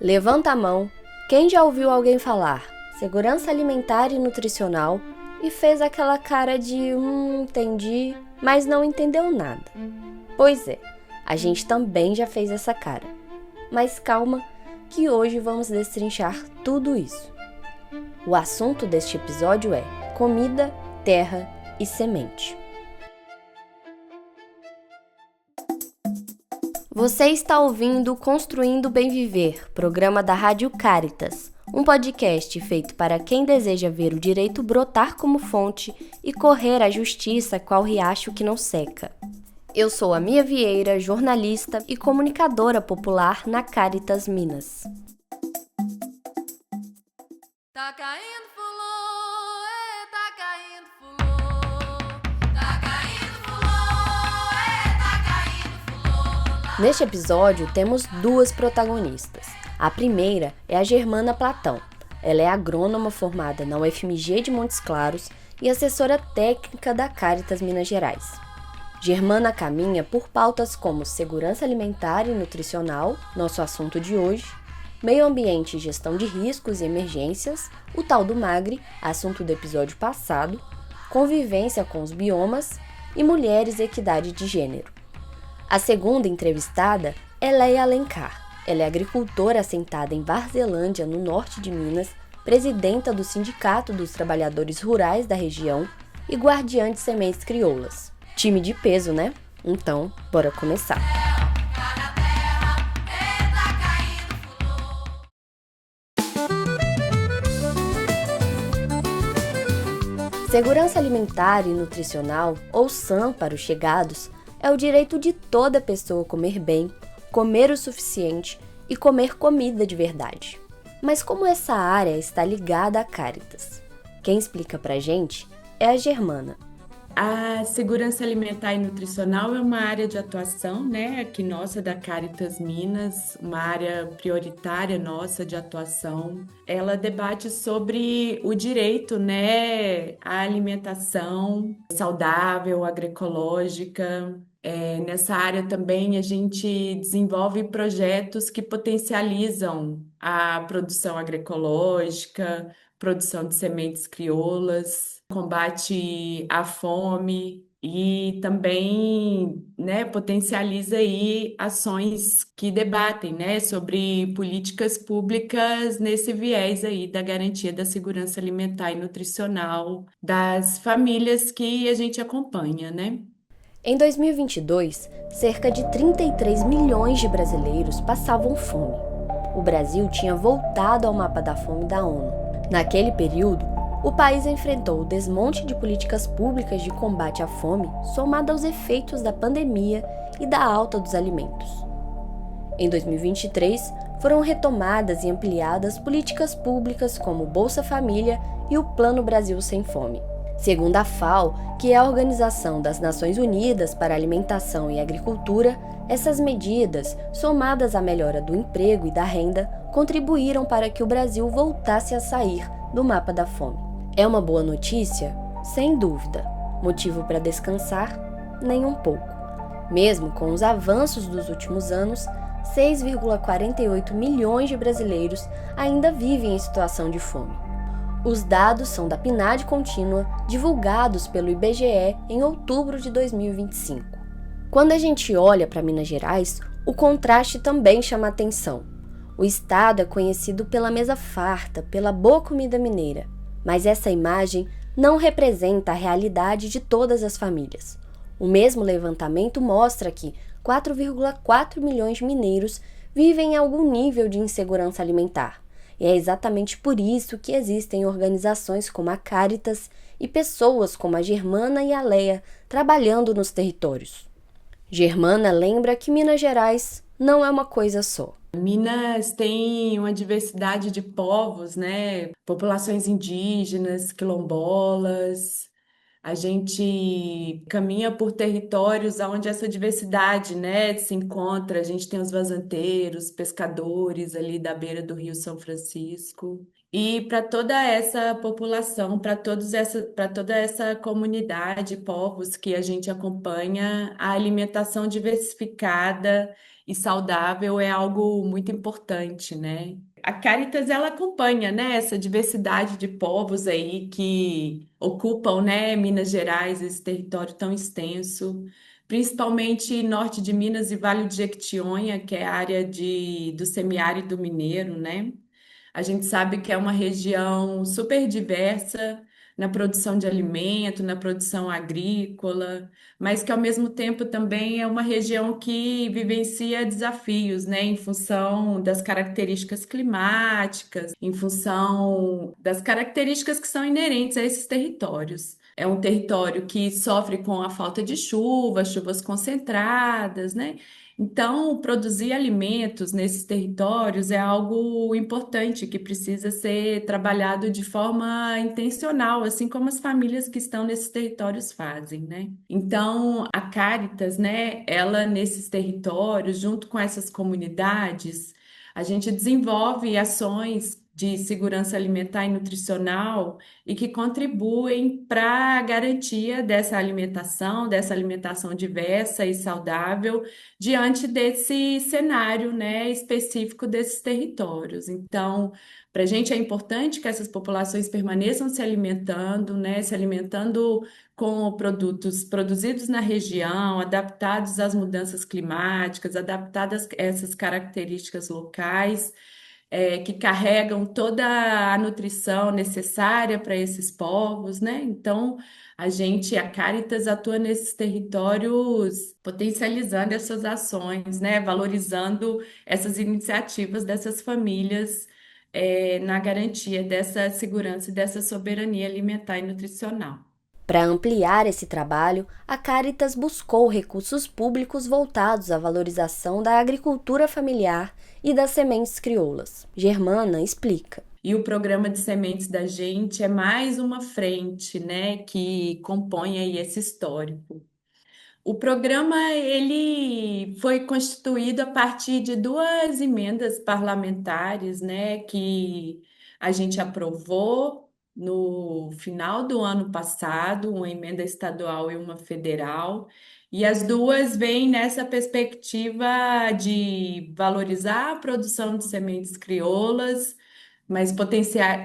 Levanta a mão quem já ouviu alguém falar segurança alimentar e nutricional e fez aquela cara de entendi, mas não entendeu nada. Pois é, a gente também já fez essa cara. Mas calma, que hoje vamos destrinchar tudo isso. O assunto deste episódio é comida, terra e semente. Você está ouvindo Construindo Bem Viver, programa da Rádio Caritas, um podcast feito para quem deseja ver o direito brotar como fonte e correr a justiça qual riacho que não seca. Eu sou a Mia Vieira, jornalista e comunicadora popular na Caritas Minas. Tá caindo fulô, tá caindo fulô, tá caindo fulô, tá caindo fulô. Neste episódio temos duas protagonistas. A primeira é a Germana Platão. Ela é agrônoma formada na UFMG de Montes Claros e assessora técnica da Caritas Minas Gerais. Germana caminha por pautas como segurança alimentar e nutricional, nosso assunto de hoje, meio ambiente e gestão de riscos e emergências, o tal do MAGRE, assunto do episódio passado, convivência com os biomas e mulheres e equidade de gênero. A segunda entrevistada é Leia Alencar. Ela é agricultora assentada em Varzelândia, no norte de Minas, presidenta do Sindicato dos Trabalhadores Rurais da região e guardiã de sementes crioulas. Time de peso, né? Então, bora começar. Segurança alimentar e nutricional, ou SAM para os chegados, é o direito de toda pessoa comer bem, comer o suficiente e comer comida de verdade. Mas como essa área está ligada à Caritas? Quem explica pra gente é a Germana. A segurança alimentar e nutricional é uma área de atuação, né, aqui nossa da Caritas Minas, uma área prioritária nossa de atuação. Ela debate sobre o direito, né, à alimentação saudável, agroecológica. Nessa área também a gente desenvolve projetos que potencializam a produção agroecológica, produção de sementes crioulas, combate à fome e também, né, potencializa aí ações que debatem, né, sobre políticas públicas nesse viés aí da garantia da segurança alimentar e nutricional das famílias que a gente acompanha, né? Em 2022, cerca de 33 milhões de brasileiros passavam fome. O Brasil tinha voltado ao mapa da fome da ONU. Naquele período, o país enfrentou o desmonte de políticas públicas de combate à fome, somado aos efeitos da pandemia e da alta dos alimentos. Em 2023, foram retomadas e ampliadas políticas públicas como o Bolsa Família e o Plano Brasil Sem Fome. Segundo a FAO, que é a Organização das Nações Unidas para a Alimentação e Agricultura, essas medidas, somadas à melhora do emprego e da renda, contribuíram para que o Brasil voltasse a sair do mapa da fome. É uma boa notícia? Sem dúvida. Motivo para descansar? Nem um pouco. Mesmo com os avanços dos últimos anos, 6,48 milhões de brasileiros ainda vivem em situação de fome. Os dados são da PNAD contínua, divulgados pelo IBGE em outubro de 2025. Quando a gente olha para Minas Gerais, o contraste também chama atenção. O estado é conhecido pela mesa farta, pela boa comida mineira, mas essa imagem não representa a realidade de todas as famílias. O mesmo levantamento mostra que 4,4 milhões de mineiros vivem em algum nível de insegurança alimentar. E é exatamente por isso que existem organizações como a Caritas e pessoas como a Germana e a Leia trabalhando nos territórios. Germana lembra que Minas Gerais não é uma coisa só. Minas tem uma diversidade de povos, né? Populações indígenas, quilombolas. A gente caminha por territórios onde essa diversidade, né, se encontra. A gente tem os vazanteiros, pescadores ali da beira do Rio São Francisco. E para toda essa população, para toda essa comunidade, povos que a gente acompanha, a alimentação diversificada e saudável é algo muito importante, né? A Caritas ela acompanha, né, essa diversidade de povos aí que ocupam, né, Minas Gerais, esse território tão extenso, principalmente norte de Minas e Vale do Jequitinhonha, que é a área do semiárido mineiro, né? A gente sabe que é uma região super diversa na produção de alimento, na produção agrícola, mas que ao mesmo tempo também é uma região que vivencia desafios, né, em função das características climáticas, em função das características que são inerentes a esses territórios. É um território que sofre com a falta de chuva, chuvas concentradas, né? Então, produzir alimentos nesses territórios é algo importante que precisa ser trabalhado de forma intencional, assim como as famílias que estão nesses territórios fazem, né? Então, a Caritas, né, ela nesses territórios, junto com essas comunidades, a gente desenvolve ações de segurança alimentar e nutricional e que contribuem para a garantia dessa alimentação diversa e saudável diante desse cenário, né, específico desses territórios. Então, para a gente é importante que essas populações permaneçam se alimentando, né, se alimentando com produtos produzidos na região, adaptados às mudanças climáticas, adaptadas a essas características locais que carregam toda a nutrição necessária para esses povos, né? Então, a Caritas atua nesses territórios potencializando essas ações, né? Valorizando essas iniciativas dessas famílias, na garantia dessa segurança e dessa soberania alimentar e nutricional. Para ampliar esse trabalho, a Caritas buscou recursos públicos voltados à valorização da agricultura familiar e das sementes crioulas. Germana explica. E o programa de sementes da gente é mais uma frente, né, que compõe aí esse histórico. O programa ele foi constituído a partir de duas emendas parlamentares, né, que a gente aprovou no final do ano passado, uma emenda estadual e uma federal, e as duas vêm nessa perspectiva de valorizar a produção de sementes crioulas, mas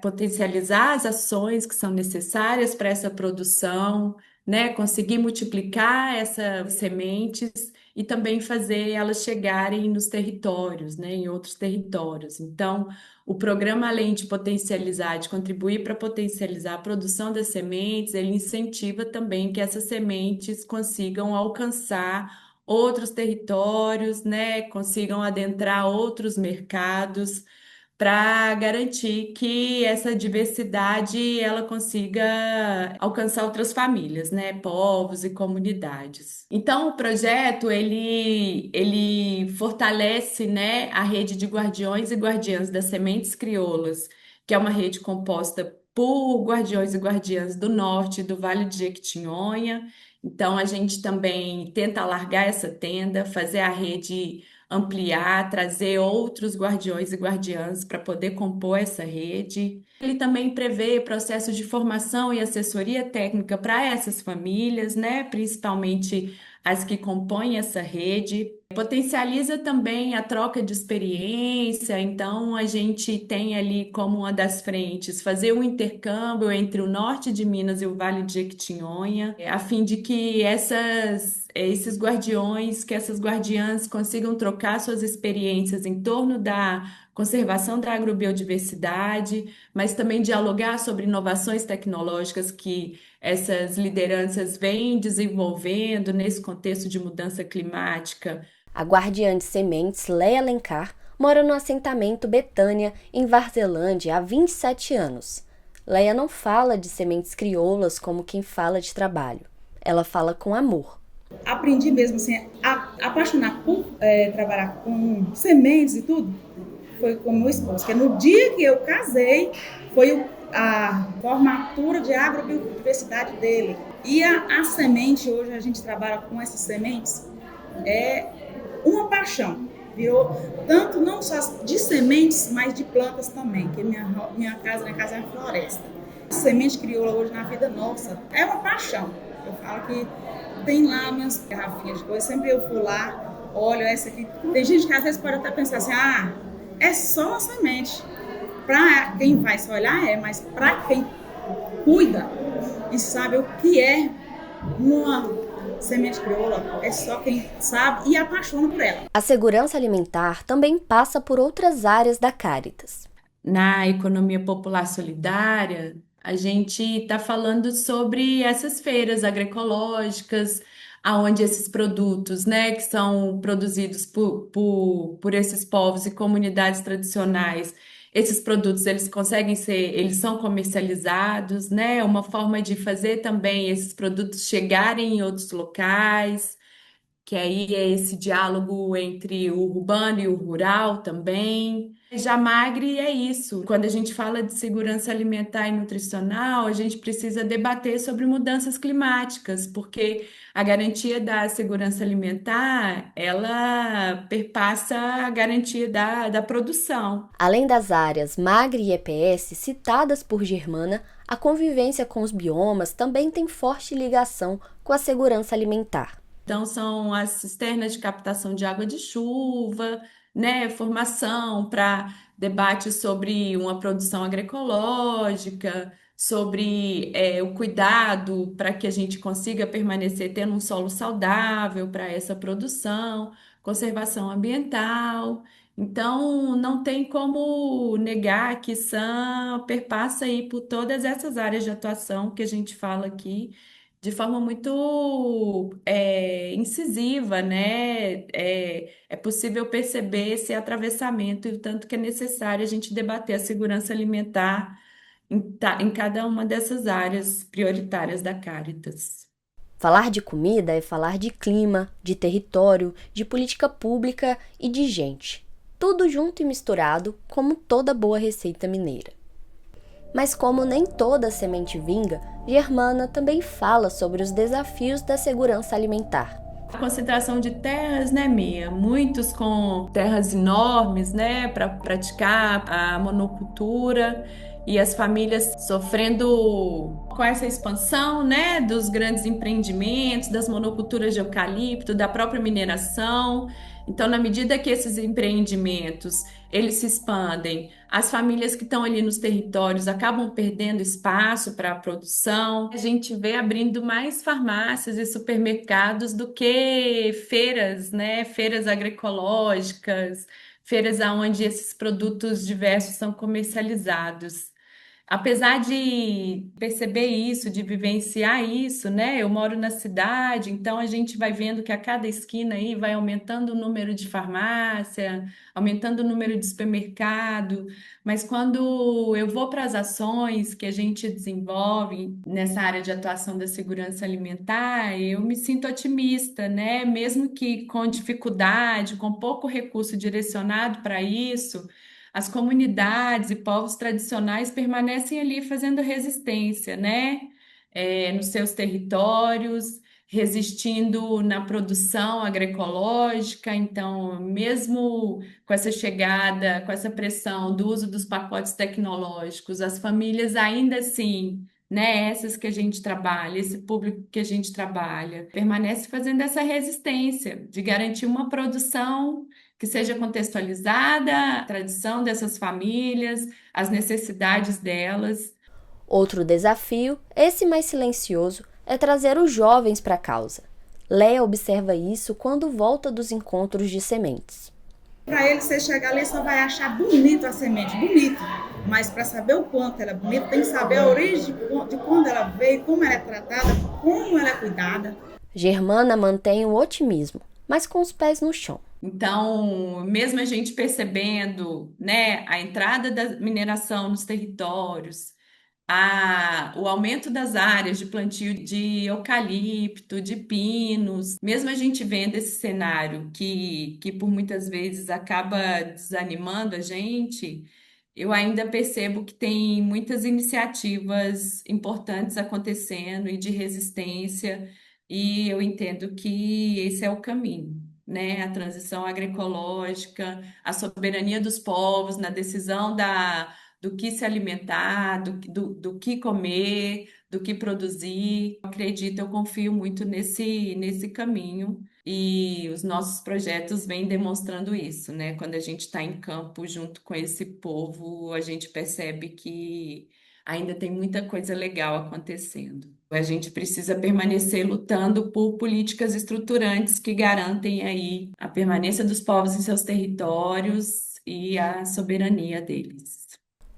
potencializar as ações que são necessárias para essa produção, né? Conseguir multiplicar essas sementes e também fazer elas chegarem nos territórios, né? Em outros territórios. Então, o programa, além de potencializar, de contribuir para potencializar a produção das sementes, ele incentiva também que essas sementes consigam alcançar outros territórios, né? Consigam adentrar outros mercados para garantir que essa diversidade ela consiga alcançar outras famílias, né, povos e comunidades. Então, o projeto ele fortalece, né, a rede de guardiões e guardiãs das sementes crioulas, que é uma rede composta por guardiões e guardiãs do norte do Vale de Jequitinhonha. Então, a gente também tenta alargar essa tenda, fazer a rede ampliar, trazer outros guardiões e guardiãs para poder compor essa rede. Ele também prevê processos de formação e assessoria técnica para essas famílias, né, principalmente as que compõem essa rede. Potencializa também a troca de experiência, então a gente tem ali como uma das frentes fazer um intercâmbio entre o norte de Minas e o Vale de Jequitinhonha, a fim de que esses guardiões, que essas guardiãs consigam trocar suas experiências em torno da conservação da agrobiodiversidade, mas também dialogar sobre inovações tecnológicas que essas lideranças vêm desenvolvendo nesse contexto de mudança climática. A guardiã de sementes, Leia Alencar, mora no assentamento Betânia, em Varzelândia, há 27 anos. Leia não fala de sementes crioulas como quem fala de trabalho. Ela fala com amor. Aprendi mesmo assim, a apaixonar por trabalhar com sementes e tudo, foi com meu esposo. Porque no dia que eu casei, foi a formatura de agrobiodiversidade dele. E a semente, hoje a gente trabalha com essas sementes, é uma paixão. Virou tanto não só de sementes, mas de plantas também, que minha casa é uma floresta. A semente crioula hoje na vida nossa é uma paixão. Eu falo que tem lá minhas garrafinhas de coisa, sempre eu vou lá, olho essa aqui. Tem gente que às vezes pode até pensar assim, é só uma semente. Para quem vai só olhar mas para quem cuida e sabe o que é uma semente crioula, é só quem sabe e apaixona por ela. A segurança alimentar também passa por outras áreas da Cáritas. Na economia popular solidária, a gente está falando sobre essas feiras agroecológicas, aonde esses produtos, né, que são produzidos por esses povos e comunidades tradicionais, esses produtos eles são comercializados, né? Uma forma de fazer também esses produtos chegarem em outros locais, que aí é esse diálogo entre o urbano e o rural também. Já Magre é isso. Quando a gente fala de segurança alimentar e nutricional, a gente precisa debater sobre mudanças climáticas, porque a garantia da segurança alimentar, ela perpassa a garantia da produção. Além das áreas Magre e EPS citadas por Germana, a convivência com os biomas também tem forte ligação com a segurança alimentar. Então, são as cisternas de captação de água de chuva, né? Formação para debate sobre uma produção agroecológica, sobre o cuidado para que a gente consiga permanecer tendo um solo saudável para essa produção, conservação ambiental. Então, não tem como negar que SAM perpassa aí por todas essas áreas de atuação que a gente fala aqui de forma muito incisiva, né? É possível perceber esse atravessamento e o tanto que é necessário a gente debater a segurança alimentar em cada uma dessas áreas prioritárias da Cáritas. Falar de comida é falar de clima, de território, de política pública e de gente. Tudo junto e misturado, como toda boa receita mineira. Mas como nem toda semente vinga, Germana também fala sobre os desafios da segurança alimentar. A concentração de terras, né, Mia? Muitos com terras enormes, né, para praticar a monocultura e as famílias sofrendo com essa expansão, né, dos grandes empreendimentos, das monoculturas de eucalipto, da própria mineração. Então, na medida que esses empreendimentos eles se expandem, as famílias que estão ali nos territórios acabam perdendo espaço para a produção. A gente vê abrindo mais farmácias e supermercados do que feiras, né? Feiras agroecológicas, feiras onde esses produtos diversos são comercializados. Apesar de perceber isso, de vivenciar isso, né? Eu moro na cidade, então a gente vai vendo que a cada esquina aí vai aumentando o número de farmácia, aumentando o número de supermercado, mas quando eu vou para as ações que a gente desenvolve nessa área de atuação da segurança alimentar, eu me sinto otimista, né? Mesmo que com dificuldade, com pouco recurso direcionado para isso, as comunidades e povos tradicionais permanecem ali fazendo resistência, né? Nos seus territórios, resistindo na produção agroecológica. Então, mesmo com essa chegada, com essa pressão do uso dos pacotes tecnológicos, as famílias ainda assim, né, essas que a gente trabalha, esse público que a gente trabalha, permanece fazendo essa resistência de garantir uma produção que seja contextualizada a tradição dessas famílias, as necessidades delas. Outro desafio, esse mais silencioso, é trazer os jovens para a causa. Léa observa isso quando volta dos encontros de sementes. Para ele, você chegar ali, só vai achar bonito a semente, bonito. Mas para saber o quanto ela é bonita, tem que saber a origem de quando ela veio, como ela é tratada, como ela é cuidada. Germana mantém o otimismo, mas com os pés no chão. Então, mesmo a gente percebendo, né, a entrada da mineração nos territórios, o aumento das áreas de plantio de eucalipto, de pinos, mesmo a gente vendo esse cenário que por muitas vezes acaba desanimando a gente, eu ainda percebo que tem muitas iniciativas importantes acontecendo e de resistência, e eu entendo que esse é o caminho, né? A transição agroecológica, a soberania dos povos na decisão do que se alimentar, do que comer, do que produzir. Eu acredito, eu confio muito nesse caminho. E os nossos projetos vêm demonstrando isso, né? Quando a gente está em campo junto com esse povo, a gente percebe que ainda tem muita coisa legal acontecendo. A gente precisa permanecer lutando por políticas estruturantes que garantem aí a permanência dos povos em seus territórios e a soberania deles.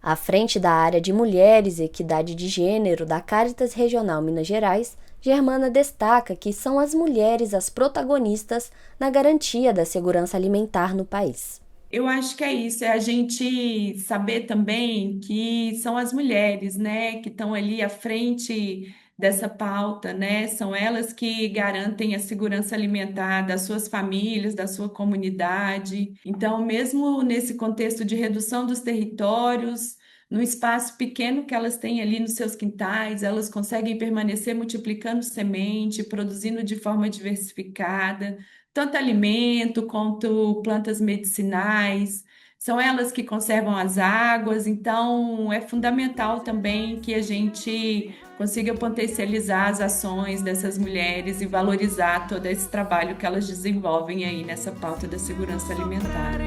À frente da área de Mulheres e Equidade de Gênero da Cáritas Regional Minas Gerais, Germana destaca que são as mulheres as protagonistas na garantia da segurança alimentar no país. Eu acho que é isso, é a gente saber também que são as mulheres, né, que estão ali à frente dessa pauta, né? São elas que garantem a segurança alimentar das suas famílias, da sua comunidade. Então, mesmo nesse contexto de redução dos territórios, no espaço pequeno que elas têm ali nos seus quintais, elas conseguem permanecer multiplicando semente, produzindo de forma diversificada tanto alimento quanto plantas medicinais. São elas que conservam as águas, então é fundamental também que a gente consiga potencializar as ações dessas mulheres e valorizar todo esse trabalho que elas desenvolvem aí nessa pauta da segurança alimentar.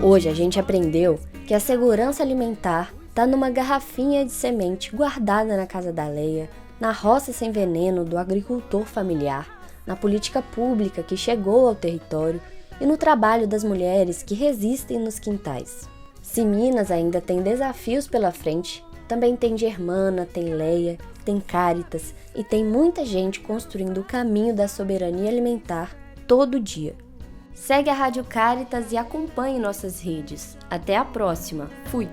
Hoje a gente aprendeu que a segurança alimentar está numa garrafinha de semente guardada na casa da Leia, na roça sem veneno do agricultor familiar, na política pública que chegou ao território e no trabalho das mulheres que resistem nos quintais. Se Minas ainda tem desafios pela frente, também tem Germana, tem Leia, tem Cáritas e tem muita gente construindo o caminho da soberania alimentar todo dia. Segue a Rádio Cáritas e acompanhe nossas redes. Até a próxima. Fui!